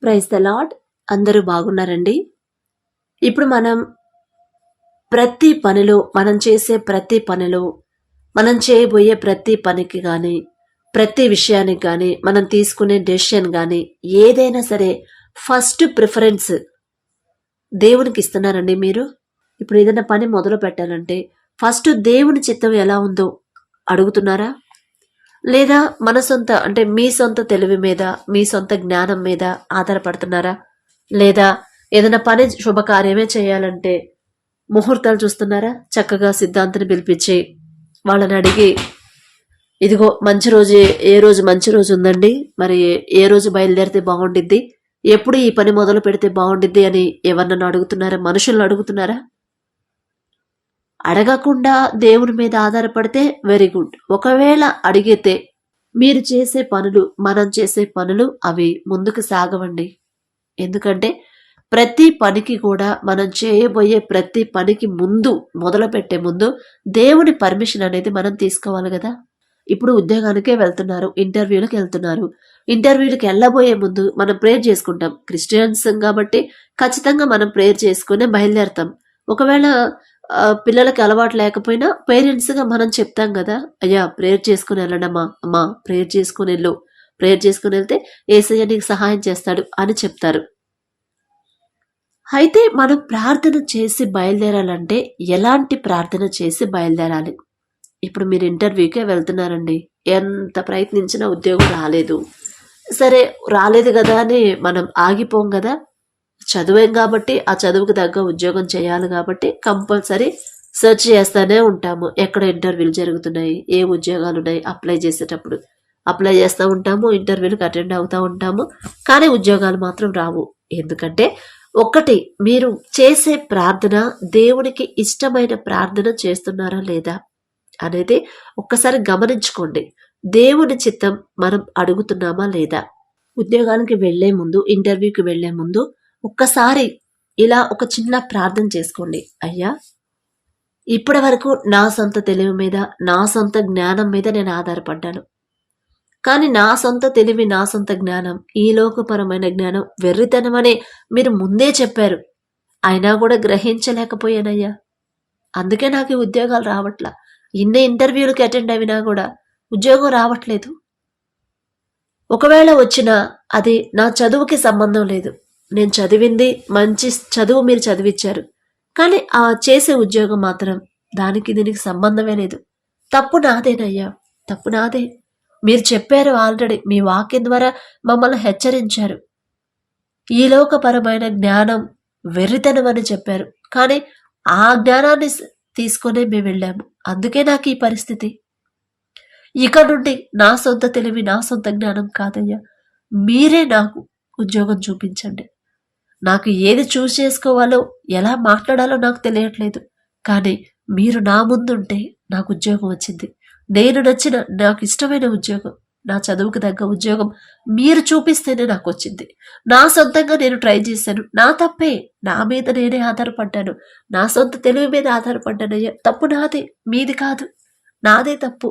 Praise the lord. అందరూ బాగున్నారండి? ఇప్పుడు మనం చేసే ప్రతి పనిలో, మనం చేయబోయే ప్రతి పనికి కానీ, ప్రతి విషయానికి కానీ, మనం తీసుకునే డెసిషన్ కానీ, ఏదైనా సరే ఫస్ట్ ప్రిఫరెన్స్ దేవునికి ఇస్తున్నారండి మీరు? ఇప్పుడు ఏదైనా పని మొదలు పెట్టాలంటే ఫస్ట్ దేవుని చిత్తం ఎలా ఉందో అడుగుతున్నారా? లేదా మన సొంత అంటే మీ సొంత తెలివి మీద, మీ సొంత జ్ఞానం మీద ఆధారపడుతున్నారా? లేదా ఏదైనా పని శుభకార్యమే చేయాలంటే ముహూర్తాలు చూస్తున్నారా? చక్కగా సిద్ధాంతిని పిలిపించి వాళ్ళని అడిగి, ఇదిగో మంచి రోజు, ఏ రోజు మంచి రోజు ఉందండి, మరి ఏ రోజు బయలుదేరితే బాగుండిద్ది, ఎప్పుడు ఈ పని మొదలు పెడితే బాగుండిద్ది అని ఎవరినన్నా అడుగుతున్నారా? మనుషులను అడుగుతున్నారా? అడగకుండా దేవుని మీద ఆధారపడితే వెరీ గుడ్. ఒకవేళ అడిగితే మీరు చేసే పనులు, మనం చేసే పనులు అవి ముందుకు సాగవండి. ఎందుకంటే ప్రతి పనికి కూడా, మనం చేయబోయే ప్రతి పనికి ముందు, మొదలు పెట్టే ముందు దేవుని పర్మిషన్ అనేది మనం తీసుకోవాలి కదా. ఇప్పుడు ఉద్యోగానికే వెళ్తున్నారు, ఇంటర్వ్యూలకు వెళ్తున్నారు. ఇంటర్వ్యూలకు వెళ్ళబోయే ముందు మనం ప్రేయర్ చేసుకుంటాం. క్రిస్టియన్స్ కాబట్టి ఖచ్చితంగా మనం ప్రేయర్ చేసుకునే బయలుదేరతాం. ఒకవేళ పిల్లలకి అలవాటు లేకపోయినా పేరెంట్స్గా మనం చెప్తాం కదా, అయ్యా ప్రేయర్ చేసుకుని వెళ్ళడమ్మా, అమ్మా ప్రేయర్ చేసుకుని వెళ్ళు, ప్రేయర్ చేసుకుని వెళ్తే యేసయ్య నీకు సహాయం చేస్తాడు అని చెప్తారు. అయితే మనం ప్రార్థన చేసి బయలుదేరాలంటే ఎలాంటి ప్రార్థన చేసి బయలుదేరాలి? ఇప్పుడు మీరు ఇంటర్వ్యూకే వెళ్తున్నారండి, ఎంత ప్రయత్నించినా ఉద్యోగం రాలేదు. సరే రాలేదు కదా అని మనం ఆగిపోం కదా. చదివాం కాబట్టి ఆ చదువుకు తగ్గ ఉద్యోగం చేయాలి కాబట్టి కంపల్సరీ సెర్చ్ చేస్తూనే ఉంటాము. ఎక్కడ ఇంటర్వ్యూలు జరుగుతున్నాయి, ఏ ఉద్యోగాలు ఉన్నాయి, అప్లై చేసేటప్పుడు అప్లై చేస్తూ ఉంటాము, ఇంటర్వ్యూలకు అటెండ్ అవుతూ ఉంటాము. కానీ ఉద్యోగాలు మాత్రం రావు. ఎందుకంటే ఒకటి, మీరు చేసే ప్రార్థన దేవునికి ఇష్టమైన ప్రార్థన చేస్తున్నారా లేదా అనేది ఒక్కసారి గమనించుకోండి. దేవుని చిత్తం మనం అడుగుతున్నామా లేదా? ఉద్యోగానికి వెళ్లే ముందు, ఇంటర్వ్యూకి వెళ్లే ముందు ఒక్కసారి ఇలా ఒక చిన్న ప్రార్థన చేసుకోండి. అయ్యా, ఇప్పటి వరకు నా సొంత తెలివి మీద, నా సొంత జ్ఞానం మీద నేను ఆధారపడ్డాను. కానీ నా సొంత తెలివి, నా సొంత జ్ఞానం, ఈ లోకపరమైన జ్ఞానం వెర్రితనమనే మీరు ముందే చెప్పారు. అయినా కూడా గ్రహించలేకపోయానయ్యా. అందుకే నాకు ఈ ఉద్యోగాలు రావట్లా. ఇన్ని ఇంటర్వ్యూలకు అటెండ్ అయినా కూడా ఉద్యోగం రావట్లేదు. ఒకవేళ వచ్చినా అది నా చదువుకి సంబంధం లేదు. నేను చదివింది మంచి చదువు, మీరు చదివించారు. కానీ ఆ చేసే ఉద్యోగం మాత్రం దానికి దీనికి సంబంధమే లేదు. తప్పు నాదేనయ్యా, తప్పు నాదే. మీరు చెప్పారు ఆల్రెడీ, మీ వాక్యం ద్వారా మమ్మల్ని హెచ్చరించారు. ఈ లోకపరమైన జ్ఞానం వెర్రితనం అని చెప్పారు. కానీ ఆ జ్ఞానాన్ని తీసుకొనే మేము వెళ్ళాము. అందుకే నాకు ఈ పరిస్థితి. ఇక నుండి నా సొంత తెలివి, నా సొంత జ్ఞానం కాదయ్యా, మీరే నాకు ఉద్యోగం చూపించండి. నాకు ఏది చూస్ చేసుకోవాలో, ఎలా మాట్లాడాలో నాకు తెలియట్లేదు. కానీ మీరు నా ముందుంటే నాకు ఉద్యోగం వచ్చింది. నేను నచ్చిన, నాకు ఇష్టమైన ఉద్యోగం, నా చదువుకు తగ్గ ఉద్యోగం మీరు చూపిస్తేనే నాకు వచ్చింది. నా సొంతంగా నేను ట్రై చేశాను. నా తప్పే, నా మీద నేనే ఆధారపడ్డాను, నా సొంత తెలివి మీద ఆధారపడ్డాను. అయ్యా, తప్పు నాదే, మీది కాదు. నాదే తప్పు.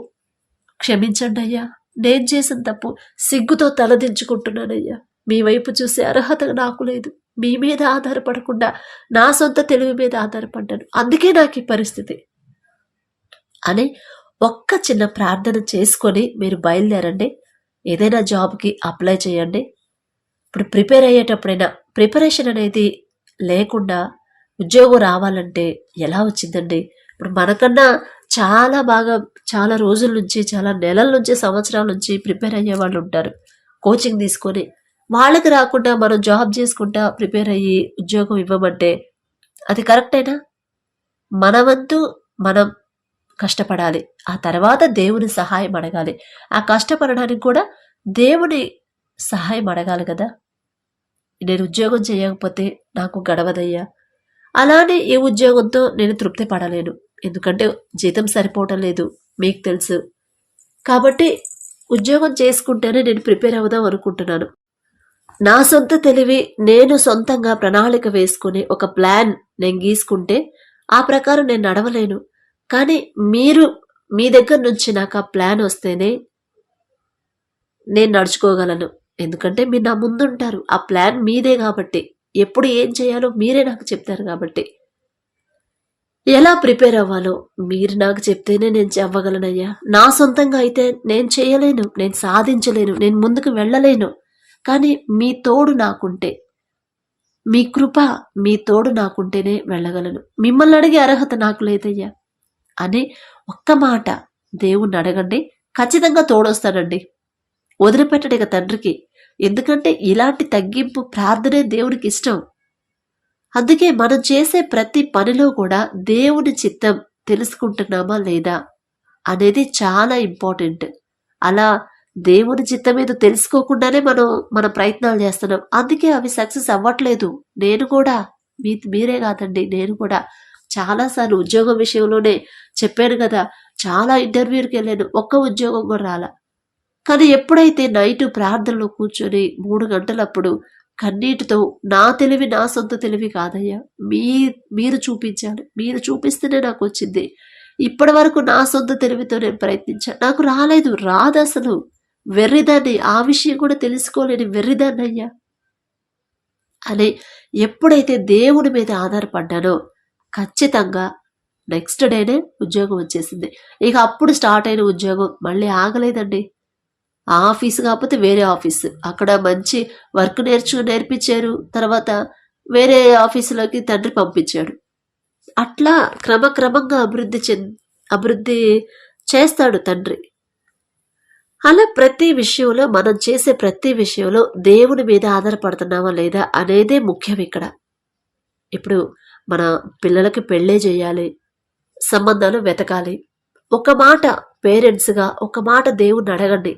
క్షమించండి అయ్యా. నేను చేసిన తప్పు. సిగ్గుతో తలదించుకుంటున్నానయ్యా. మీ వైపు చూసే అర్హత నాకు లేదు. మీ మీద ఆధారపడకుండా నా సొంత తెలివి మీద ఆధారపడ్డాను. అందుకే నాకు ఈ పరిస్థితి అని ఒక్క చిన్న ప్రార్థన చేసుకొని మీరు బయలుదేరండి. ఏదైనా జాబ్కి అప్లై చేయండి. ఇప్పుడు ప్రిపేర్ అయ్యేటప్పుడైనా ప్రిపరేషన్ అనేది లేకుండా ఉద్యోగం రావాలంటే ఎలా వచ్చిందండి? ఇప్పుడు మనకన్నా చాలా బాగా, చాలా రోజుల నుంచి, చాలా నెలల నుంచి, సంవత్సరాల నుంచి ప్రిపేర్ అయ్యే వాళ్ళు ఉంటారు. కోచింగ్ తీసుకొని వాళ్ళకి రాకుండా మనం జాబ్ చేసుకుంటా ప్రిపేర్ అయ్యి ఉద్యోగం ఇవ్వమంటే అది కరెక్టేనా? మన వంతు మనం కష్టపడాలి. ఆ తర్వాత దేవుని సహాయం అడగాలి. ఆ కష్టపడడానికి కూడా దేవుని సహాయం అడగాలి కదా. నేను ఉద్యోగం చేయకపోతే నాకు గడవదయ్యా, అలానే ఈ ఉద్యోగంతో నేను తృప్తి పడలేను, ఎందుకంటే జీతం సరిపోవటం లేదు, మీకు తెలుసు. కాబట్టి ఉద్యోగం చేసుకుంటేనే నేను ప్రిపేర్ అవుదాం అనుకుంటున్నాను. నా సొంత తెలివి, నేను సొంతంగా ప్రణాళిక వేసుకుని ఒక ప్లాన్ నేను గీసుకుంటే ఆ ప్రకారం నేను నడవలేను. కానీ మీరు మీ దగ్గర నుంచి నాకు ఆ ప్లాన్ వస్తేనే నేను నడుచుకోగలను. ఎందుకంటే మీరు నా ముందుంటారు. ఆ ప్లాన్ మీదే కాబట్టి. ఎప్పుడు ఏం చేయాలో మీరే నాకు చెప్తారు కాబట్టి. ఎలా ప్రిపేర్ అవ్వాలో మీరు నాకు చెప్తేనే నేను అవ్వగలనయ్యా. నా సొంతంగా అయితే నేను చేయలేను, నేను సాధించలేను, నేను ముందుకు వెళ్ళలేను. కానీ మీ తోడు నాకుంటే, మీ కృప, మీ తోడు నాకుంటేనే వెళ్ళగలను. మిమ్మల్ని అడిగే అర్హత నాకు లేదయ్యా అని ఒక్క మాట దేవుణ్ణి అడగండి. ఖచ్చితంగా తోడొస్తాడండి. వదిలిపెట్టడు ఇక తండ్రికి. ఎందుకంటే ఇలాంటి తగ్గింపు ప్రార్థనే దేవుడికి ఇష్టం. అందుకే మనం చేసే ప్రతి పనిలో కూడా దేవుని చిత్తం తెలుసుకుంటున్నామా లేదా అనేది చాలా ఇంపార్టెంట్. అలా దేవుని చిత్తం ఏదో తెలుసుకోకుండానే మనం మన ప్రయత్నాలు చేస్తున్నాం. అందుకే అవి సక్సెస్ అవ్వట్లేదు. నేను కూడా మీరే కాదండి, నేను కూడా చాలాసార్లు ఉద్యోగం విషయంలోనే చెప్పాను కదా, చాలా ఇంటర్వ్యూకి వెళ్ళాను, ఒక్క ఉద్యోగం కూడా రాలా. కానీ ఎప్పుడైతే నైట్ ప్రార్థనలో కూర్చొని 3 గంటలప్పుడు కన్నీటితో, నా తెలివి నా సొంత తెలివి కాదయ్యా, మీరు చూపించాలి, మీరు చూపిస్తేనే నాకు వచ్చింది. ఇప్పటి వరకు నా సొంత తెలివితో నేను ప్రయత్నించాను, నాకు రాదు అసలు. వెర్రిదాన్ని, ఆ విషయం కూడా తెలుసుకోలేని వెర్రిదాన్ని అయ్యా అని ఎప్పుడైతే దేవుడి మీద ఆధారపడ్డానో ఖచ్చితంగా నెక్స్ట్ డేనే ఉద్యోగం వచ్చేసింది. ఇక అప్పుడు స్టార్ట్ అయిన ఉద్యోగం మళ్ళీ ఆగలేదండి. ఆ ఆఫీసు కాకపోతే వేరే ఆఫీసు, అక్కడ మంచి వర్క్ నేర్పించారు. తర్వాత వేరే ఆఫీసులోకి తండ్రి పంపించాడు. అట్లా క్రమక్రమంగా అభివృద్ధి చేస్తాడు తండ్రి. అలా ప్రతి విషయంలో, మనం చేసే ప్రతి విషయంలో దేవుని మీద ఆధారపడుతున్నామా లేదా అనేదే ముఖ్యం ఇక్కడ. ఇప్పుడు మన పిల్లలకి పెళ్ళే చేయాలి, సంబంధాలు వెతకాలి. ఒక మాట పేరెంట్స్గా ఒక మాట దేవుణ్ణి అడగండి,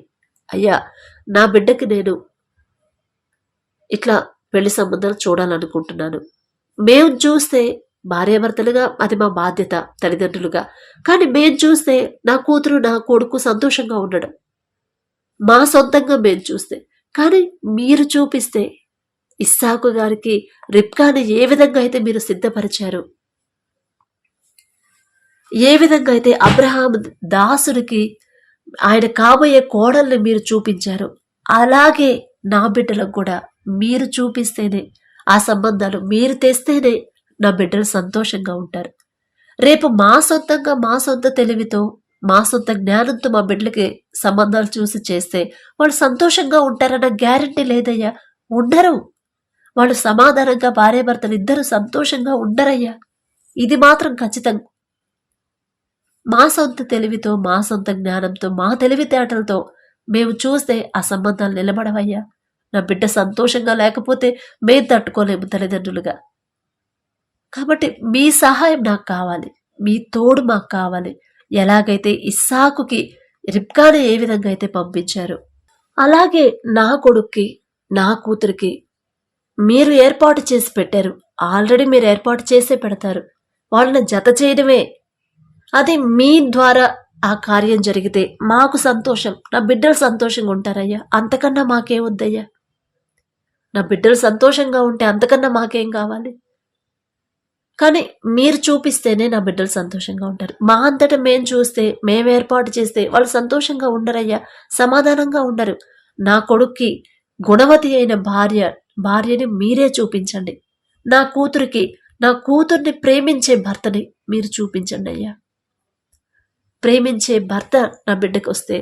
అయ్యా నా బిడ్డకి నేను ఇట్లా పెళ్లి సంబంధాలు చూడాలనుకుంటున్నాను. మేము చూస్తే భార్యాభర్తలుగా అది మా బాధ్యత తల్లిదండ్రులుగా. కానీ మేము చూస్తే నా కూతురు నా కొడుకు సంతోషంగా ఉండడం మా సొంతంగా మేము చూస్తే. కానీ మీరు చూపిస్తే ఇస్సాకు గారికి రిబ్కాని ఏ విధంగా అయితే మీరు సిద్ధపరిచారు, ఏ విధంగా అయితే అబ్రహాం దాసుడికి ఆయన కాబోయే కోడల్ని మీరు చూపించారు, అలాగే నా బిడ్డలకు కూడా మీరు చూపిస్తేనే, ఆ సంబంధాలు మీరు తెస్తేనే నా బిడ్డలు సంతోషంగా ఉంటారు. రేపు మా సొంతంగా, మా సొంత తెలివితో, మా సొంత జ్ఞానంతో మా బిడ్డలకి సంబంధాలు చూసి చేస్తే వాళ్ళు సంతోషంగా ఉంటారన్న గ్యారంటీ లేదయ్యా. ఉండరు. వాళ్ళు సమాధానంగా భార్యాభర్తలు ఇద్దరు సంతోషంగా ఉండరయ్యా. ఇది మాత్రం ఖచ్చితంగా. మా సొంత తెలివితో, మా సొంత జ్ఞానంతో, మా తెలివితేటలతో మేము చూస్తే ఆ సంబంధాలు నిలబడవయ్యా. నా బిడ్డ సంతోషంగా లేకపోతే మేము తట్టుకోలేము తల్లిదండ్రులుగా. కాబట్టి మీ సహాయం నాకు కావాలి, మీ తోడు మాకు కావాలి. ఎలాగైతే ఇస్సాకుకి రిబ్కాని ఏ విధంగా అయితే పంపించారు, అలాగే నా కొడుక్కి, నా కూతురికి మీరు ఏర్పాటు చేసి పెట్టారు. ఆల్రెడీ మీరు ఏర్పాటు చేసే పెడతారు. వాళ్ళని జత చేయడమే, అది మీ ద్వారా ఆ కార్యం జరిగితే మాకు సంతోషం. నా బిడ్డలు సంతోషంగా ఉంటారయ్యా, అంతకన్నా మాకేం వద్దయ్యా. నా బిడ్డలు సంతోషంగా ఉంటే అంతకన్నా మాకేం కావాలి. కానీ మీరు చూపిస్తేనే నా బిడ్డలు సంతోషంగా ఉంటారు. మా అంతటా మేము చూస్తే, మేము ఏర్పాటు చేస్తే వాళ్ళు సంతోషంగా ఉండరయ్యా, సమాధానంగా ఉండరు. నా కొడుక్కి గుణవతి అయిన భార్యని మీరే చూపించండి. నా కూతుర్ని ప్రేమించే భర్తని మీరు చూపించండి అయ్యా. ప్రేమించే భర్త నా బిడ్డకు వస్తే,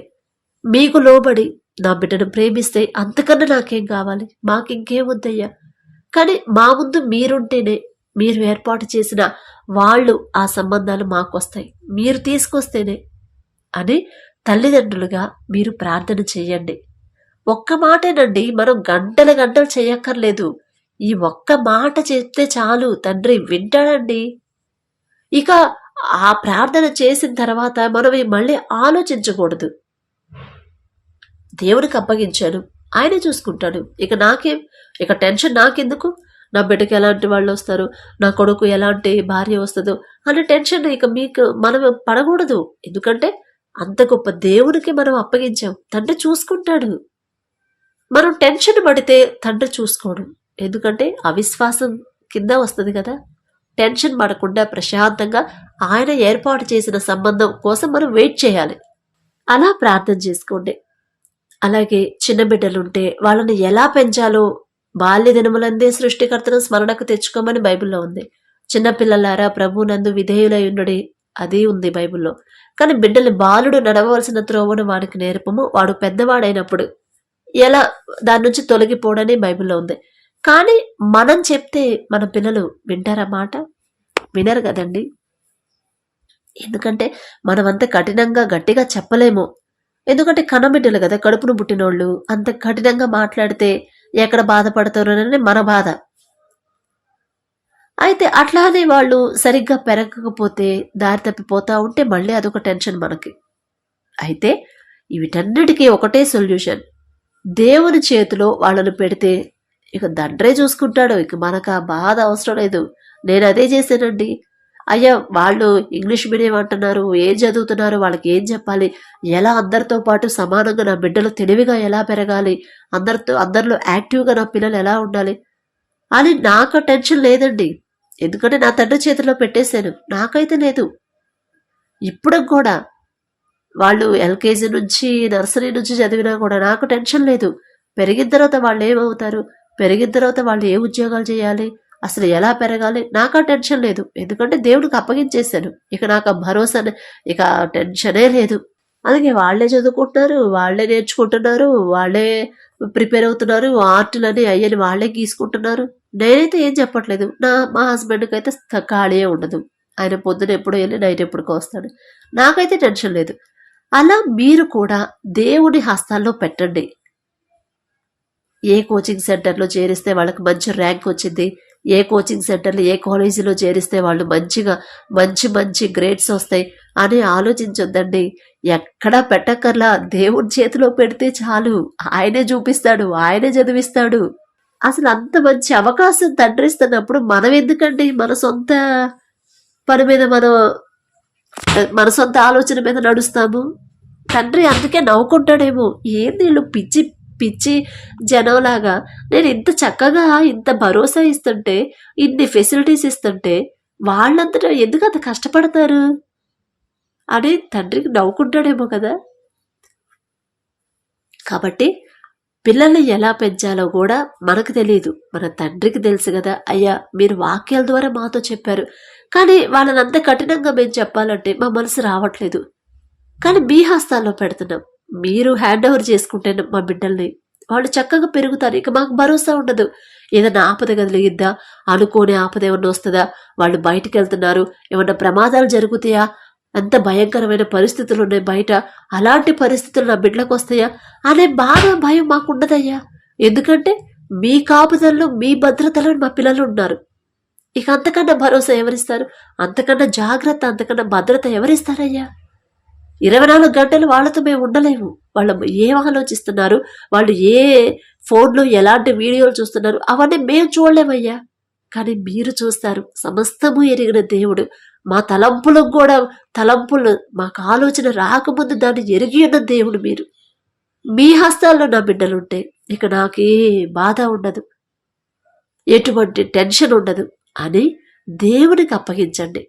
మీకు లోబడి నా బిడ్డను ప్రేమిస్తే అంతకన్నా నాకేం కావాలి, మాకింకేం వద్దయ్యా. కానీ మా ముందు మీరుంటేనే, మీరు ఏర్పాటు చేసిన వాళ్ళు, ఆ సంబంధాలు మాకు వస్తాయి, మీరు తీసుకొస్తేనే అని తల్లిదండ్రులుగా మీరు ప్రార్థన చేయండి. ఒక్క మాటేనండి, మనం గంటలు చేయక్కర్లేదు. ఈ ఒక్క మాట చెప్తే చాలు, తండ్రి వింటాడండి. ఇక ఆ ప్రార్థన చేసిన తర్వాత మనం మళ్ళీ ఆలోచించకూడదు. దేవుడికి అప్పగించాను, ఆయనే చూసుకుంటాడు. ఇక టెన్షన్ నాకెందుకు? నా బిడ్డకి ఎలాంటి వాళ్ళు వస్తారు, నా కొడుకు ఎలాంటి భార్య వస్తుందో అనే టెన్షన్ ఇక మనం పడకూడదు. ఎందుకంటే అంత గొప్ప దేవునికి మనం అప్పగించాం, తండ్రి చూసుకుంటాడు. మనం టెన్షన్ పడితే తండ్రి చూసుకోడు. ఎందుకంటే అవిశ్వాసం కింద వస్తుంది కదా. టెన్షన్ పడకుండా ప్రశాంతంగా ఆయన ఏర్పాటు చేసిన సంబంధం కోసం మనం వెయిట్ చేయాలి. అలా ప్రార్థన చేసుకోండి. అలాగే చిన్న బిడ్డలుంటే వాళ్ళని ఎలా పెంచాలో బాల్య దినములందే సృష్టికర్తను స్మరణకు తెచ్చుకోమని బైబిల్లో ఉంది. చిన్నపిల్లలారా ప్రభునందు విధేయులై ఉండుడి, అది ఉంది బైబిల్లో. కానీ బిడ్డలు బాలుడు నడవవలసిన త్రోవను వాడికి నేర్పము, వాడు పెద్దవాడైనప్పుడు ఎలా దాని నుంచి తొలగిపోవడని బైబిల్లో ఉంది. కానీ మనం చెప్తే మన పిల్లలు వింటారా మాట? వినరు కదండి. ఎందుకంటే మనమంత కఠినంగా గట్టిగా చెప్పలేము. ఎందుకంటే కన్నబిడ్డలు కదా, కడుపును పుట్టినోళ్ళు. అంత కఠినంగా మాట్లాడితే ఎక్కడ బాధపడతారోనని మన బాధ. అయితే అట్లానే వాళ్ళు సరిగ్గా పెరగకపోతే దారి తప్పిపోతా ఉంటే మళ్ళీ అదొక టెన్షన్ మనకి. అయితే వీటన్నిటికీ ఒకటే సొల్యూషన్, దేవుని చేతిలో వాళ్ళను పెడితే ఇక తండ్రే చూసుకుంటాడు. ఇక మనకు ఆ బాధ అవసరం లేదు. నేను అదే చేశానండి. అయ్యా వాళ్ళు ఇంగ్లీష్ మీడియం అంటున్నారు, ఏం చదువుతున్నారు, వాళ్ళకి ఏం చెప్పాలి, ఎలా అందరితో పాటు సమానంగా నా బిడ్డలు తెలివిగా ఎలా పెరగాలి, అందరిలో యాక్టివ్గా నా పిల్లలు ఎలా ఉండాలి అని నాకు టెన్షన్ లేదండి. ఎందుకంటే నా తండ్రి చేతిలో పెట్టేశాను. నాకైతే లేదు. ఇప్పుడు కూడా వాళ్ళు ఎల్కేజీ నుంచి నర్సరీ నుంచి చదివినా కూడా నాకు టెన్షన్ లేదు. పెరిగిన తర్వాత వాళ్ళు ఏమవుతారు, పెరిగిన తర్వాత వాళ్ళు ఏ ఉద్యోగాలు చేయాలి, అసలు ఎలా పెరగాలి, నాకు ఆ టెన్షన్ లేదు. ఎందుకంటే దేవుడికి అప్పగించేశాను. ఇక నాకు ఆ భరోసా, ఇక టెన్షనే లేదు. అందుకే వాళ్ళే చదువుకుంటున్నారు, వాళ్ళే నేర్చుకుంటున్నారు, వాళ్ళే ప్రిపేర్ అవుతున్నారు, ఆర్టులని అయ్యని వాళ్ళే గీసుకుంటున్నారు. నేనైతే ఏం చెప్పట్లేదు. మా హస్బెండ్కి అయితే ఖాళీ ఉండదు. ఆయన పొద్దున ఎప్పుడో వెళ్ళి నైట్ ఎప్పుడుకో వస్తాడు. నాకైతే టెన్షన్ లేదు. అలా మీరు కూడా దేవుడి హస్తాల్లో పెట్టండి. ఏ కోచింగ్ సెంటర్లో చేరిస్తే వాళ్ళకి మంచి ర్యాంక్ వచ్చింది, ఏ కోచింగ్ సెంటర్లో ఏ కాలేజీలో చేరిస్తే వాళ్ళు మంచి మంచి గ్రేడ్స్ వస్తాయి అని ఆలోచించొద్దండి. ఎక్కడా పెట్టక్కర్లా, దేవుడి చేతిలో పెడితే చాలు, ఆయనే చూపిస్తాడు, ఆయనే చదివిస్తాడు. అసలు అంత మంచి అవకాశం తండ్రి ఇస్తున్నప్పుడు మనం ఎందుకండి మన సొంత పని మీద మన సొంత ఆలోచన మీద నడుస్తాము? తండ్రి అందుకే నవ్వుకుంటాడేమో, ఏంది వీళ్ళు పిచ్చి పిచ్చి జనంలాగా, నేను ఇంత చక్కగా ఇంత భరోసా ఇస్తుంటే, ఇన్ని ఫెసిలిటీస్ ఇస్తుంటే వాళ్ళంతటా ఎందుకు అంత కష్టపడతారు అని తండ్రికి నవ్వుకుంటాడేమో కదా. కాబట్టి పిల్లల్ని ఎలా పెంచాలో కూడా మనకు తెలియదు, మన తండ్రికి తెలుసు కదా. అయ్యా మీరు వాక్యాల ద్వారా మాతో చెప్పారు, కానీ వాళ్ళని అంత కఠినంగా మేము చెప్పాలంటే మా మనసు రావట్లేదు. కానీ మీ హస్తాల్లో పెడుతున్నాం, మీరు హ్యాండ్ ఓవర్ చేసుకుంటే మా బిడ్డల్ని వాళ్ళు చక్కగా పెరుగుతారు. ఇక మాకు భరోసా ఉండదు. ఏదైనా ఆపద కలిగిద్దా, అనుకోని ఆపద ఏమన్నా వస్తుందా, వాళ్ళు బయటికి వెళ్తున్నారు, ఏమన్నా ప్రమాదాలు జరుగుతాయా, అంత భయంకరమైన పరిస్థితులు ఉన్నాయి బయట, అలాంటి పరిస్థితులు నా బిడ్డలకు వస్తాయా అనే బాధ భయం మాకు ఉండదయ్యా. ఎందుకంటే మీ కాపుదల్లో మీ భద్రతలో మా పిల్లలు ఉన్నారు. ఇక అంతకన్నా భరోసా ఎవరిస్తారు, అంతకన్నా జాగ్రత్త, అంతకన్నా భద్రత ఎవరిస్తారయ్యా? 24 గంటలు వాళ్ళతో మేము ఉండలేము. వాళ్ళు ఏం ఆలోచిస్తున్నారు, వాళ్ళు ఏ ఫోన్లో ఎలాంటి వీడియోలు చూస్తున్నారు అవన్నీ మేము చూడలేమయ్యా. కానీ మీరు చూస్తారు. సమస్తము ఎరిగిన దేవుడు, మా తలంపులకు కూడా తలంపులు మాకు ఆలోచన రాకముందు దాన్ని ఎరిగి ఉన్న దేవుడు మీరు. మీ హస్తాల్లో నా బిడ్డలుంటే ఇక నాకే బాధ ఉండదు, ఎటువంటి టెన్షన్ ఉండదు అని దేవునికి అప్పగించండి.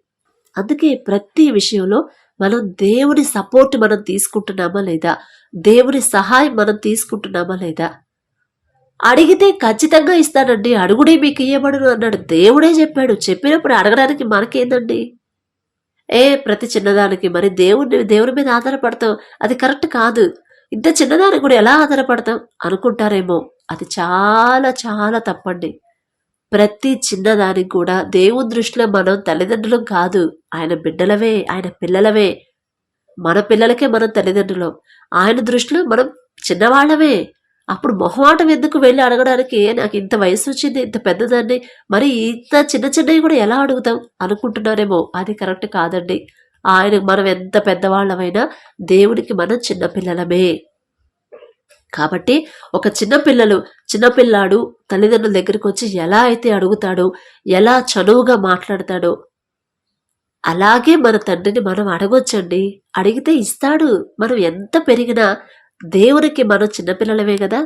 అందుకే ప్రతి విషయంలో మనం దేవుని సపోర్ట్ మనం తీసుకుంటున్నామా లేదా, దేవుని సహాయం మనం తీసుకుంటున్నామా లేదా. అడిగితే ఖచ్చితంగా ఇస్తానండి, అడుగుడే మీకు ఇయ్యబడును అన్నాడు. దేవుడే చెప్పాడు. చెప్పినప్పుడు అడగడానికి మనకేందండి? ప్రతి చిన్నదానికి మరి దేవుని మీద ఆధారపడతాం, అది కరెక్ట్ కాదు. ఇంత చిన్నదానికి కూడా ఎలా ఆధారపడతాం అనుకుంటారేమో, అది చాలా చాలా తప్పండి. ప్రతి చిన్నదానికి కూడా దేవుని దృష్టిలో మనం తల్లిదండ్రులం కాదు, ఆయన బిడ్డలవే, ఆయన పిల్లలవే. మన పిల్లలకే మనం తల్లిదండ్రులం, ఆయన దృష్టిలో మనం చిన్నవాళ్ళమే. అప్పుడు మొహమాటం ఎందుకు వెళ్ళి అడగడానికి, నాకు ఇంత వయసు వచ్చింది, ఇంత పెద్దదాన్ని, మరి ఇంత చిన్నవి కూడా ఎలా అడుగుతాం అనుకుంటున్నారేమో, అది కరెక్ట్ కాదండి. ఆయన మనం ఎంత పెద్దవాళ్ళమైనా దేవునికి మనం చిన్నపిల్లలమే. కాబట్టి ఒక చిన్నపిల్లాడు తల్లిదండ్రుల దగ్గరికి వచ్చి ఎలా అయితే అడుగుతాడో, ఎలా చనువుగా మాట్లాడతాడో, అలాగే మన తండ్రిని మనం అడగొచ్చండి. అడిగితే ఇస్తాడు. మనం ఎంత పెరిగినా దేవునికి మనం చిన్నపిల్లలమే కదా.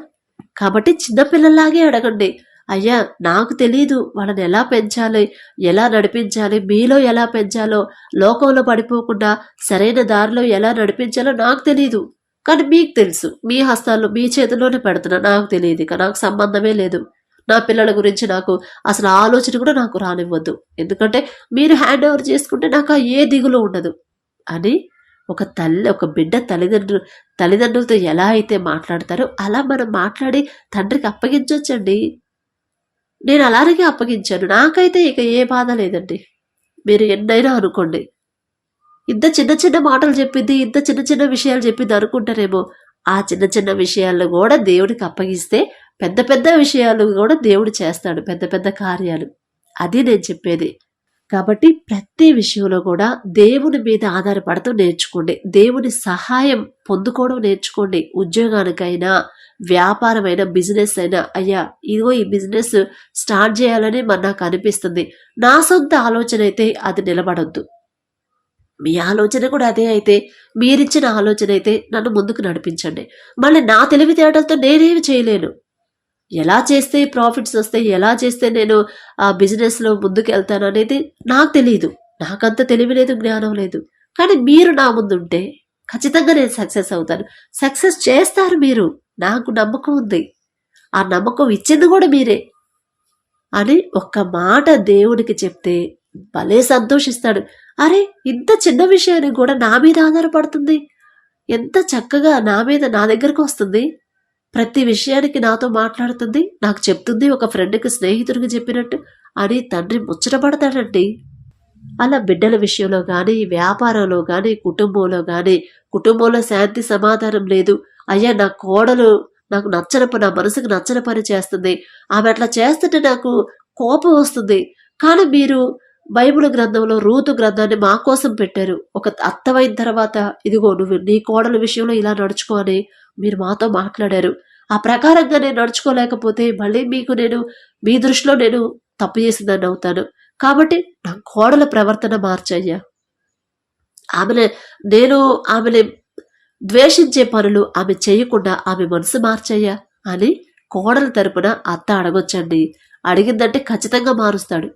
కాబట్టి చిన్నపిల్లలాగే అడగండి. అయ్యా నాకు తెలీదు వాళ్ళని ఎలా పెంచాలి, ఎలా నడిపించాలి, మీలో ఎలా పెంచాలో, లోకంలో పడిపోకుండా సరైన దారిలో ఎలా నడిపించాలో నాకు తెలీదు. కానీ మీకు తెలుసు, మీ హస్తాల్లో మీ చేతుల్లోనే పెడుతున్నా. నాకు తెలియదు, ఇక నాకు సంబంధమే లేదు. నా పిల్లల గురించి నాకు అసలు ఆలోచన కూడా నాకు రానివ్వద్దు. ఎందుకంటే మీరు హ్యాండ్ ఓవర్ చేసుకుంటే నాకు ఏ దిగులు ఉండదు అని ఒక బిడ్డ తల్లిదండ్రులతో ఎలా అయితే మాట్లాడతారో అలా మనం మాట్లాడి తండ్రికి అప్పగించవచ్చండి. నేను అలాగే అప్పగించాను. నాకైతే ఇక ఏ బాధ లేదండి. మీరు ఎన్నైనా అనుకోండి. ఇంత చిన్న చిన్న మాటలు చెప్పింది, ఇంత చిన్న చిన్న విషయాలు చెప్పింది అనుకుంటారేమో. ఆ చిన్న చిన్న విషయాలను కూడా దేవుడికి అప్పగిస్తే పెద్ద పెద్ద విషయాలు కూడా దేవుడు చేస్తాడు, పెద్ద పెద్ద కార్యాలు. అది నేను చెప్పేది. కాబట్టి ప్రతి విషయంలో కూడా దేవుని మీద ఆధారపడుతూ నేర్చుకోండి. దేవుని సహాయం పొందుకోవడం నేర్చుకోండి. ఉద్యోగానికైనా, వ్యాపారమైన, బిజినెస్ అయినా, అయ్యా ఇదిగో ఈ బిజినెస్ స్టార్ట్ చేయాలని నాకు అనిపిస్తుంది, నా సొంత ఆలోచన అయితే అది నిలబడొద్దు. మీ ఆలోచన కూడా అదే అయితే, మీరిచ్చిన ఆలోచన అయితే నన్ను ముందుకు నడిపించండి. మళ్ళీ నా తెలివితేటలతో నేనేమి చేయలేను. ఎలా చేస్తే ప్రాఫిట్స్ వస్తాయి, ఎలా చేస్తే నేను ఆ బిజినెస్లో ముందుకు వెళ్తాను అనేది నాకు తెలియదు. నాకంత తెలివి లేదు, జ్ఞానం లేదు. కానీ మీరు నా ముందుంటే ఖచ్చితంగా నేను సక్సెస్ అవుతాను. సక్సెస్ చేస్తారు మీరు, నాకు నమ్మకం ఉంది. ఆ నమ్మకం ఇచ్చింది కూడా మీరే అని ఒక్క మాట దేవుడికి చెప్తే భలే సంతోషిస్తాడు. అరే, ఇంత చిన్న విషయానికి కూడా నా మీద ఆధారపడుతుంది, ఎంత చక్కగా నా దగ్గరకు వస్తుంది, ప్రతి విషయానికి నాతో మాట్లాడుతుంది, నాకు చెప్తుంది, ఒక ఫ్రెండ్కి, స్నేహితుడికి చెప్పినట్టు అని తండ్రి ముచ్చటపడతాడండి. అలా బిడ్డల విషయంలో కానీ, వ్యాపారంలో కానీ, కుటుంబంలో శాంతి సమాధానం లేదు. అయ్యా నా కోడలు నాకు నా మనసుకు నచ్చని పని చేస్తుంది, ఆమె అట్లా చేస్తుంటే నాకు కోపం వస్తుంది. కానీ మీరు బైబిల్ గ్రంథంలో రూతు గ్రంథాన్ని మా కోసం పెట్టారు. ఒక అత్తమైన తర్వాత ఇదిగో నువ్వు నీ కోడల విషయంలో ఇలా నడుచుకో అని మీరు మాతో మాట్లాడారు. ఆ ప్రకారంగా నేను నడుచుకోలేకపోతే మళ్ళీ మీ దృష్టిలో నేను తప్పు చేసిందని అవుతాను. కాబట్టి నా కోడల ప్రవర్తన మార్చయ్యా. ఆమెని ద్వేషించే పనులు ఆమె చేయకుండా ఆమె మనసు మార్చయ్యా అని కోడల తరపున అత్త అడగొచ్చండి. అడిగిందంటే ఖచ్చితంగా మారుస్తాడు.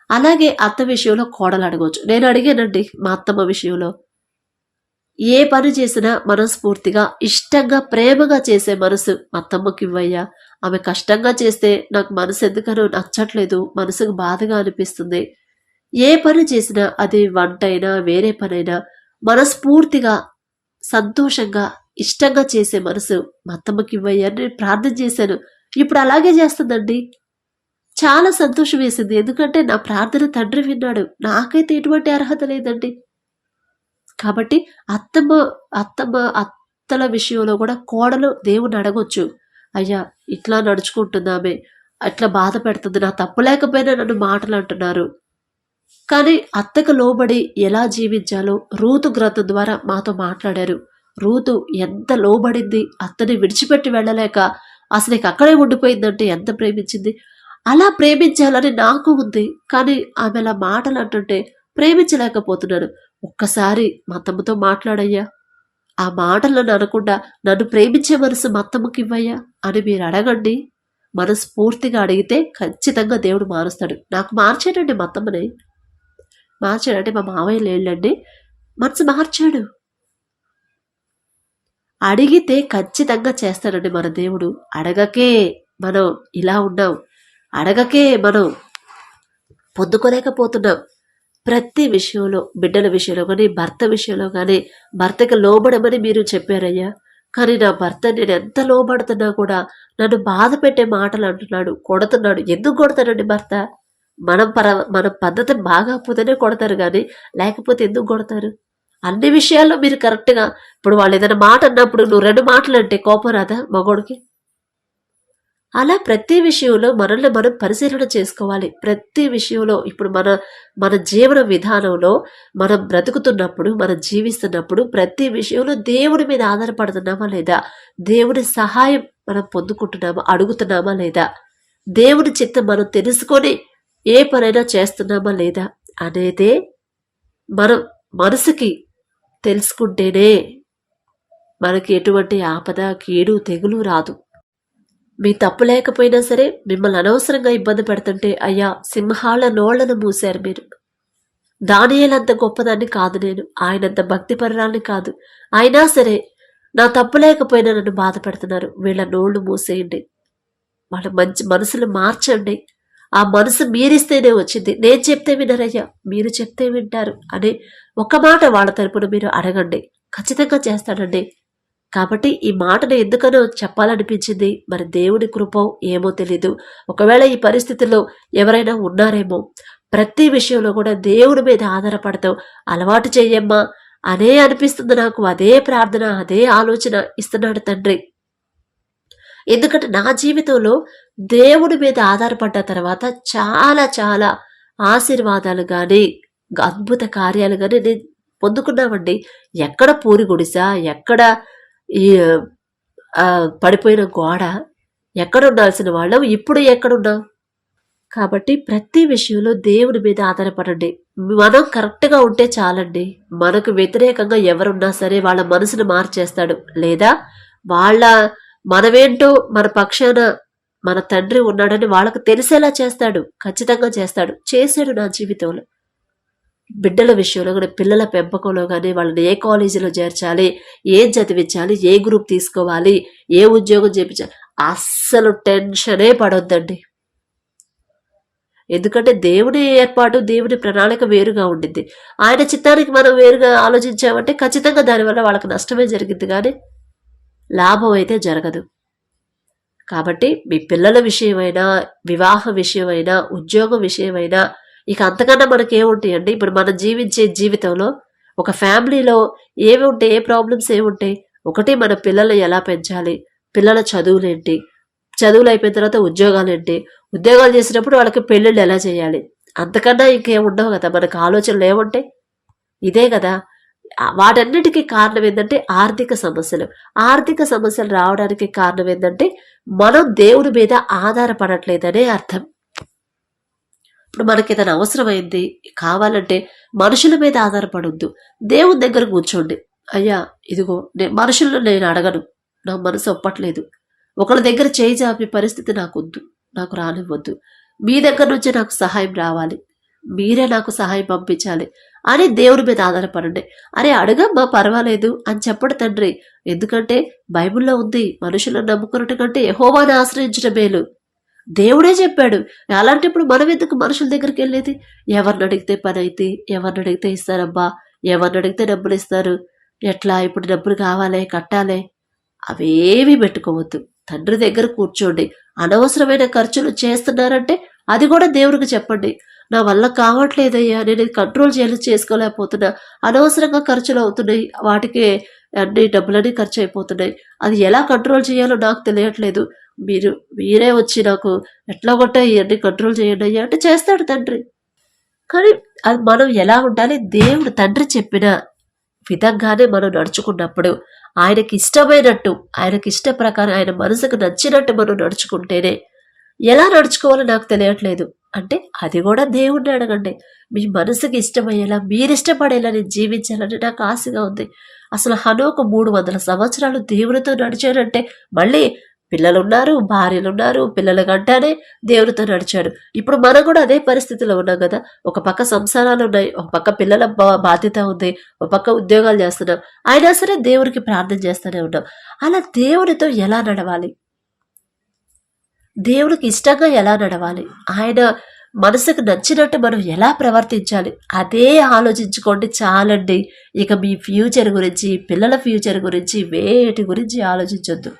అలాగే అత్త విషయంలో కోడలు అడగవచ్చు. నేను అడిగానండి మా అత్తమ్మ విషయంలో. ఏ పని చేసినా మనస్ఫూర్తిగా, ఇష్టంగా, ప్రేమగా చేసే మనసు అత్తమ్మకి ఇవ్వయ్యా. ఆమె కష్టంగా చేస్తే నాకు మనసు ఎందుకనో నచ్చట్లేదు, మనసుకు బాధగా అనిపిస్తుంది. ఏ పని చేసినా, అది వంటైనా వేరే పనైనా, మనస్ఫూర్తిగా, సంతోషంగా, ఇష్టంగా చేసే మనసు మా అత్తమ్మకి ఇవ్వయ్యా అని ప్రార్థన చేశాను. ఇప్పుడు అలాగే చేస్తుందండి. చాలా సంతోషం వేసింది. ఎందుకంటే నా ప్రార్థన తండ్రి విన్నాడు. నాకైతే ఎటువంటి అర్హత లేదండి. కాబట్టి అత్తల విషయంలో కూడా కోడలు దేవుని అడగొచ్చు. అయ్యా ఇట్లా నడుచుకుంటుందామె, అట్లా బాధ పెడుతుంది, నా తప్పు లేకపోయినా నన్ను మాటలు అంటున్నారు. కానీ అత్తకు లోబడి ఎలా జీవించాలో రూతు గ్రంథం ద్వారా మాతో మాట్లాడారు. రూతు ఎంత లోబడింది, అత్తని విడిచిపెట్టి వెళ్ళలేక అసలు అక్కడే ఉండిపోయిందంటే ఎంత ప్రేమించింది. అలా ప్రేమించాలని నాకు ఉంది. కానీ ఆమె అలా మాటలు అంటుంటే ప్రేమించలేకపోతున్నాను. ఒక్కసారి మా అత్తమ్మతో మాట్లాడయ్యా, ఆ మాటలను అనకుండా నన్ను ప్రేమించే మనసు మా అత్తమ్మకి ఇవ్వయ్యా అని మీరు అడగండి. మనస్ఫూర్తిగా అడిగితే ఖచ్చితంగా దేవుడు మారుస్తాడు. నాకు మార్చాడండి, మా అత్తమ్మని మార్చాడంటే మా మావయ్య లేళ్ళండి, మనసు మార్చాడు. అడిగితే ఖచ్చితంగా చేస్తాడండి మన దేవుడు. అడగకే మనం ఇలా ఉన్నాం, అడగకే మనం పొందుకోలేకపోతున్నాం. ప్రతి విషయంలో, బిడ్డల విషయంలో కానీ, భర్త విషయంలో కానీ, భర్తకి లోబడమని మీరు చెప్పారయ్యా. కానీ నా భర్త నేను ఎంత లోబడుతున్నా కూడా నన్ను బాధ పెట్టే మాటలు అంటున్నాడు, కొడుతున్నాడు. ఎందుకు కొడతానండి భర్త? మన పద్ధతి బాగాపోతేనే కొడతారు, కానీ లేకపోతే ఎందుకు కొడతారు? అన్ని విషయాల్లో మీరు కరెక్ట్గా, ఇప్పుడు వాళ్ళు ఏదైనా మాట అన్నప్పుడు నువ్వు 2 మాటలు అంటే కోపం రాదా మగోడికి? అలా ప్రతి విషయంలో మనల్ని మనం పరిశీలన చేసుకోవాలి. ప్రతి విషయంలో ఇప్పుడు మన జీవన విధానంలో మనం బ్రతుకుతున్నప్పుడు, మనం జీవిస్తున్నప్పుడు ప్రతి విషయంలో దేవుడి మీద ఆధారపడుతున్నామా లేదా, దేవుడి సహాయం మనం పొందుకుంటున్నామా, అడుగుతున్నామా లేదా, దేవుడి చిత్తం మనం తెలుసుకొని ఏ పనైనా చేస్తున్నామా లేదా అనేదే మనం మనసుకి తెలుసుకుంటేనే మనకి ఎటువంటి ఆపద, కీడు, తెగులు రాదు. మీ తప్పు లేకపోయినా సరే మిమ్మల్ని అనవసరంగా ఇబ్బంది పెడుతుంటే అయ్యా సింహాల నోళ్లను మూశారు మీరు. దానియేలంత గొప్పదాన్ని కాదు నేను, ఆయనంత భక్తిపరురాల్ని కాదు. అయినా సరే నా తప్పు లేకపోయినా నన్ను బాధ పెడుతున్నారు, వీళ్ళ నోళ్లు మూసేయండి, వాళ్ళ మంచి మనసులు మార్చండి, ఆ మనసు మీరిస్తేనే వచ్చింది, నేను చెప్తే వినరయ్యా, మీరు చెప్తే వింటారు అని ఒక మాట వాళ్ళ తరపున మీరు అడగండి, ఖచ్చితంగా చేస్తాడండి. కాబట్టి ఈ మాటను ఎందుకనో చెప్పాలనిపించింది. మరి దేవుడి కృపో ఏమో తెలీదు. ఒకవేళ ఈ పరిస్థితుల్లో ఎవరైనా ఉన్నారేమో, ప్రతి విషయంలో కూడా దేవుడి మీద ఆధారపడతాం అలవాటు చెయ్యమ్మా అనే అనిపిస్తుంది నాకు. అదే ప్రార్థన, అదే ఆలోచన ఇస్తున్నాడు తండ్రి. ఎందుకంటే నా జీవితంలో దేవుడి మీద ఆధారపడ్డ తర్వాత చాలా చాలా ఆశీర్వాదాలు కానీ అద్భుత కార్యాలు కానీ నేను పొందుకున్నామండి. ఎక్కడ పూరి గుడిసా, ఎక్కడ ఈ పడిపోయిన గోడ, ఎక్కడ ఉండాల్సిన వాళ్ళం ఇప్పుడు ఎక్కడున్నాం. కాబట్టి ప్రతి విషయంలో దేవుడి మీద ఆధారపడండి. మనం కరెక్ట్గా ఉంటే చాలండి. మనకు వ్యతిరేకంగా ఎవరున్నా సరే వాళ్ళ మనసును మార్చేస్తాడు, లేదా వాళ్ళ మనమేంటో మన పక్షాన మన తండ్రి ఉన్నాడని వాళ్ళకు తెలిసేలా చేస్తాడు. ఖచ్చితంగా చేస్తాడు, చేశాడు నా జీవితంలో. బిడ్డల విషయంలో కానీ, పిల్లల పెంపకంలో కానీ, వాళ్ళని ఏ కాలేజీలో చేర్చాలి, ఏం చదివించాలి, ఏ గ్రూప్ తీసుకోవాలి, ఏ ఉద్యోగం చేయించాలి, అస్సలు టెన్షనే పడొద్దండి. ఎందుకంటే దేవుని ఏర్పాటు, దేవుని ప్రణాళిక వేరుగా ఉండింది. ఆయన చిత్తానికి మనం వేరుగా ఆలోచించామంటే ఖచ్చితంగా దానివల్ల వాళ్ళకి నష్టమే జరిగింది, కానీ లాభం అయితే జరగదు. కాబట్టి మీ పిల్లల విషయమైనా, వివాహ విషయమైనా, ఉద్యోగం విషయమైనా, ఇక అంతకన్నా మనకేముంటాయండి? ఇప్పుడు మనం జీవించే జీవితంలో ఒక ఫ్యామిలీలో ఏమి ఉంటాయి, ఏ ప్రాబ్లమ్స్ ఏముంటాయి? ఒకటి, మన పిల్లలు ఎలా పెంచాలి, పిల్లల చదువులేంటి, చదువులు అయిపోయిన తర్వాత ఉద్యోగాలేంటి, ఉద్యోగాలు చేసినప్పుడు వాళ్ళకి పెళ్ళిళ్ళు ఎలా చేయాలి, అంతకన్నా ఇంకేముండవు కదా మనకు ఆలోచనలు ఏముంటాయి? ఇదే కదా. వాటన్నిటికీ కారణం ఏంటంటే ఆర్థిక సమస్యలు. ఆర్థిక సమస్యలు రావడానికి కారణం ఏంటంటే మనం దేవుడి మీద ఆధారపడట్లేదనే అర్థం. ఇప్పుడు మనకి ఏదైనా అవసరమైంది కావాలంటే మనుషుల మీద ఆధారపడొద్దు, దేవుని దగ్గర కూర్చోండి. అయ్యా ఇదిగో, మనుషులను నేను అడగను, నా మనసు ఒప్పట్లేదు, ఒకళ్ళ దగ్గర చేయి చాపే పరిస్థితి నాకొద్దు, నాకు రానివ్వద్దు, మీ దగ్గర నుంచే నాకు సహాయం రావాలి, మీరే నాకు సహాయం పంపించాలి అని దేవుడి మీద ఆధారపడండి. అరే అడగమ్మా పర్వాలేదు అని చెప్పడు తండ్రి. ఎందుకంటే బైబిల్లో ఉంది, మనుషులను నమ్ముకున్నట్టు కంటే యెహోవాను ఆశ్రయించడం మేలు. దేవుడే చెప్పాడు. అలాంటప్పుడు మనం ఎందుకు మనుషుల దగ్గరికి వెళ్ళేది? ఎవరిని అడిగితే పని అయితే, ఎవరిని అడిగితే ఇస్తారబ్బా, ఎవరిని అడిగితే డబ్బులు ఇస్తారు, ఎట్లా ఇప్పుడు డబ్బులు కావాలి కట్టాలి, అవేవి పెట్టుకోవద్దు. తండ్రి దగ్గర కూర్చోండి. అనవసరమైన ఖర్చులు చేస్తున్నారంటే అది కూడా దేవుడికి చెప్పండి. నా వల్ల కావట్లేదయ్యా, నేను ఇది కంట్రోల్ చేసుకోలేకపోతున్నా, అనవసరంగా ఖర్చులు అవుతున్నాయి, వాటికి అన్ని డబ్బులన్నీ ఖర్చు అయిపోతున్నాయి, అది ఎలా కంట్రోల్ చేయాలో నాకు తెలియట్లేదు, మీరే వచ్చి నాకు ఎట్లా కొట్టా ఇవన్నీ కంట్రోల్ చేయండి అయ్యా అంటే చేస్తాడు తండ్రి. కానీ అది మనం ఎలా ఉండాలి? దేవుడు తండ్రి చెప్పిన విధంగానే మనం నడుచుకున్నప్పుడు, ఆయనకి ఇష్టమైనట్టు, ఆయనకి ఇష్ట ప్రకారం, ఆయన మనసుకు నచ్చినట్టు మనం నడుచుకుంటేనే. ఎలా నడుచుకోవాలో నాకు తెలియట్లేదు అంటే అది కూడా దేవుణ్ణి అడగండి. మీ మనసుకి ఇష్టమయ్యేలా, మీరు ఇష్టపడేలా నేను జీవించాలని నాకు ఆశగా ఉంది. అసలు హనోకు 300 సంవత్సరాలు దేవునితో నడిచాడంటే, మళ్ళీ పిల్లలున్నారు, భార్యలున్నారు, పిల్లల గంటనే దేవునితో నడిచాడు. ఇప్పుడు మనం కూడా అదే పరిస్థితిలో ఉన్నాం కదా. ఒక పక్క సంసారాలు ఉన్నాయి, ఒక పక్క పిల్లల బాధ్యత ఉంది, ఒక పక్క ఉద్యోగాలు చేస్తున్నాం, అయినా సరే దేవునికి ప్రార్థన చేస్తూనే ఉన్నాం. అలా దేవునితో ఎలా నడవాలి, దేవుడికి ఇష్టంగా ఎలా నడవాలి, ఆయన మనసుకు నచ్చినట్టు మనం ఎలా ప్రవర్తించాలి, అదే ఆలోచించుకోండి చాలండి. ఇక మీ ఫ్యూచర్ గురించి, పిల్లల ఫ్యూచర్ గురించి, వేటి గురించి ఆలోచించొద్దు.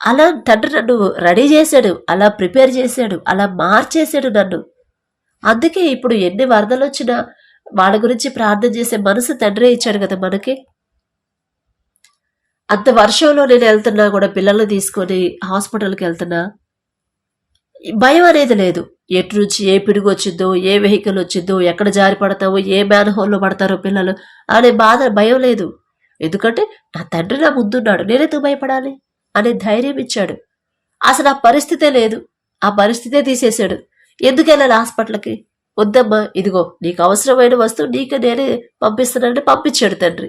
అలా తండ్రి నన్ను రెడీ చేశాడు, అలా ప్రిపేర్ చేశాడు, అలా మార్చేశాడు నన్ను. అందుకే ఇప్పుడు ఎన్ని వరదలు వచ్చినా వాళ్ళ గురించి ప్రార్థన చేసే మనసు తండ్రే ఇచ్చాడు కదా మనకి. అంత వర్షంలో నేను వెళ్తున్నా కూడా, పిల్లల్ని తీసుకొని హాస్పిటల్కి వెళ్తున్నా, భయం అనేది లేదు. ఎటు నుంచి ఏ పిడుగు వచ్చిందో, ఏ వెహికల్ వచ్చిందో, ఎక్కడ జారి పడతావో, ఏ మ్యాన్ హోల్లో పడతారో పిల్లలు అనే భయం లేదు. ఎందుకంటే నా తండ్రి నా ముందున్నాడు, నేనెందుకు భయపడాలి అనే ధైర్యం ఇచ్చాడు. అసలు ఆ పరిస్థితే లేదు, ఆ పరిస్థితే తీసేశాడు. ఎందుకు వెళ్ళాలి హాస్పిటల్కి? వద్దమ్మా, ఇదిగో నీకు అవసరమైన వస్తువు నీకు నేనే పంపిస్తున్నానని పంపించాడు తండ్రి.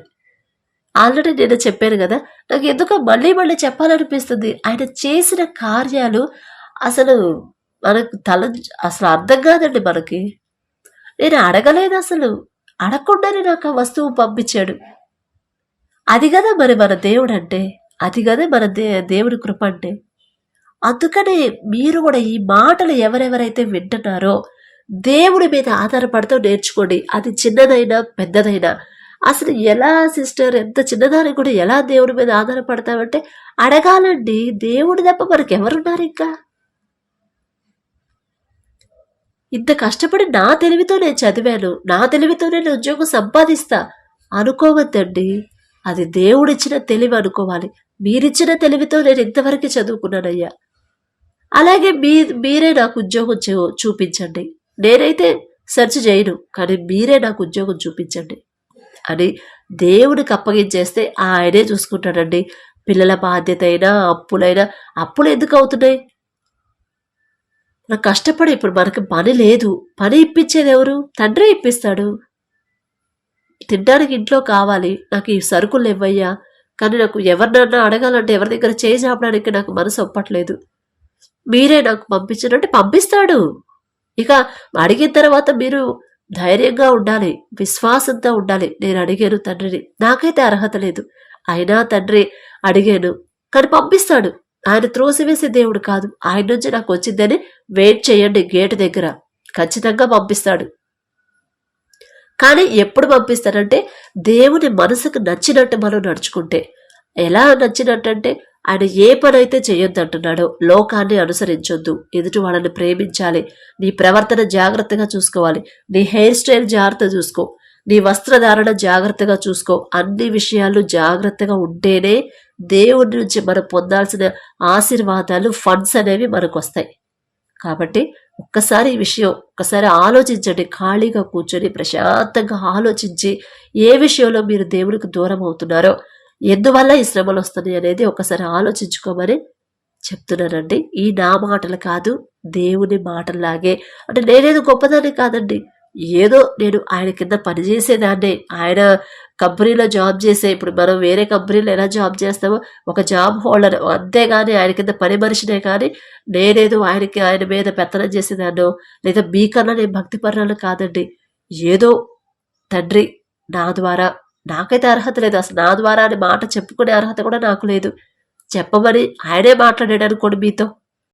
ఆల్రెడీ నేను చెప్పాను కదా, నాకు ఎందుకో మళ్ళీ మళ్ళీ చెప్పాలనిపిస్తుంది. ఆయన చేసిన కార్యాలు అసలు మనకు అసలు అర్థం కాదండి మనకి. నేను అడగలేదు, అసలు అడగకుండానే నాకు ఆ వస్తువు పంపించాడు. అది కదా మరి మన దేవుడు అంటే, అది కదా మన దేవుడి కృప అంటే. అందుకనే మీరు కూడా ఈ మాటలు ఎవరెవరైతే వింటున్నారో దేవుడి మీద ఆధారపడుతూ నేర్చుకోండి. అది చిన్నదైనా పెద్దదైనా. అసలు ఎలా సిస్టర్, ఎంత చిన్నదానికి కూడా ఎలా దేవుడి మీద ఆధారపడతామంటే అడగాలండి. దేవుడి తప్ప మనకి ఎవరున్నారు ఇంకా? ఇంత కష్టపడి నా తెలివితో నేను చదివాను, నా తెలివితో నేను ఉద్యోగం సంపాదిస్తా అనుకోవద్దండి. అది దేవుడిచ్చిన తెలివి అనుకోవాలి. మీరిచ్చిన తెలివితో నేను ఇంతవరకు చదువుకున్నానయ్యా. అలాగే మీరే నాకు ఉద్యోగం చూపించండి. నేనైతే సెర్చ్ చేయను, కానీ మీరే నాకు ఉద్యోగం చూపించండి అని దేవుడికి అప్పగించేస్తే ఆయనే చూసుకుంటాడండి. పిల్లల బాధ్యత అయినా అప్పులైనా, అప్పులు ఎందుకు అవుతున్నాయి? నాకు కష్టపడి ఇప్పుడు మనకి పని లేదు, పని ఇప్పించేది ఎవరు? తండ్రి ఇప్పిస్తాడు. తినడానికి ఇంట్లో కావాలి, నాకు ఈ సరుకులు ఇవ్వయ్యా, కానీ నాకు ఎవరినన్నా అడగాలంటే ఎవరి దగ్గర చేయి చాపడానికి నాకు మనసు ఒప్పట్లేదు, మీరే నాకు పంపించనంటే పంపిస్తాడు. ఇక అడిగిన తర్వాత మీరు ధైర్యంగా ఉండాలి, విశ్వాసంతో ఉండాలి. నేను అడిగాను తండ్రిని, నాకైతే అర్హత లేదు, అయినా తండ్రి అడిగాను, కానీ పంపిస్తాడు. ఆయన త్రోసివేసే దేవుడు కాదు. ఆయన నుంచి నాకు వచ్చిందని వెయిట్ చేయండి గేటు దగ్గర, ఖచ్చితంగా పంపిస్తాడు. కానీ ఎప్పుడు పంపిస్తాడంటే దేవుని మనసుకు నచ్చినట్టు మనం నడుచుకుంటే. ఎలా నచ్చినట్టంటే ఆయన ఏ పని అయితే చేయొద్దంటున్నాడో, లోకాన్ని అనుసరించొద్దు, ఎదుటి వాళ్ళని ప్రేమించాలి, నీ ప్రవర్తన జాగ్రత్తగా చూసుకోవాలి, నీ హెయిర్ స్టైల్ జాగ్రత్త చూసుకో, నీ వస్త్రధారణ జాగ్రత్తగా చూసుకో. అన్ని విషయాలు జాగ్రత్తగా ఉంటేనే దేవుడి నుంచి మనం పొందాల్సిన ఆశీర్వాదాలు, ఫండ్స్ అనేవి మనకు వస్తాయి. కాబట్టి ఒక్కసారి ఈ విషయం ఒక్కసారి ఆలోచించండి. ఖాళీగా కూర్చొని ప్రశాంతంగా ఆలోచించి ఏ విషయంలో మీరు దేవుడికి దూరం అవుతున్నారో, ఎందువల్ల ఈ శ్రమలు వస్తున్నాయి అనేది ఒకసారి ఆలోచించుకోమని చెప్తున్నానండి. ఈ నా మాటలు కాదు, దేవుని మాటల్లాగే. అంటే నేనేదో గొప్పదాన్ని కాదండి, ఏదో నేను ఆయన కింద పనిచేసేదాన్నే. ఆయన కంపెనీలో జాబ్ చేసే, ఇప్పుడు మనం వేరే కంపెనీలో ఎలా జాబ్ చేస్తామో ఒక జాబ్ హోల్డర్, అంతేగాని ఆయన కింద పని మనిషినే. కానీ నేనేదో ఆయన మీద పెత్తనం చేసేదాన్నో, లేదా మీకన్నా నేను భక్తిపరులను కాదండి. ఏదో తండ్రి నా ద్వారా, నాకైతే అర్హత లేదు, అసలు నా ద్వారా అని మాట చెప్పుకునే అర్హత కూడా నాకు లేదు. చెప్పమని ఆయనే మాట్లాడాడు అనుకోండి మీతో,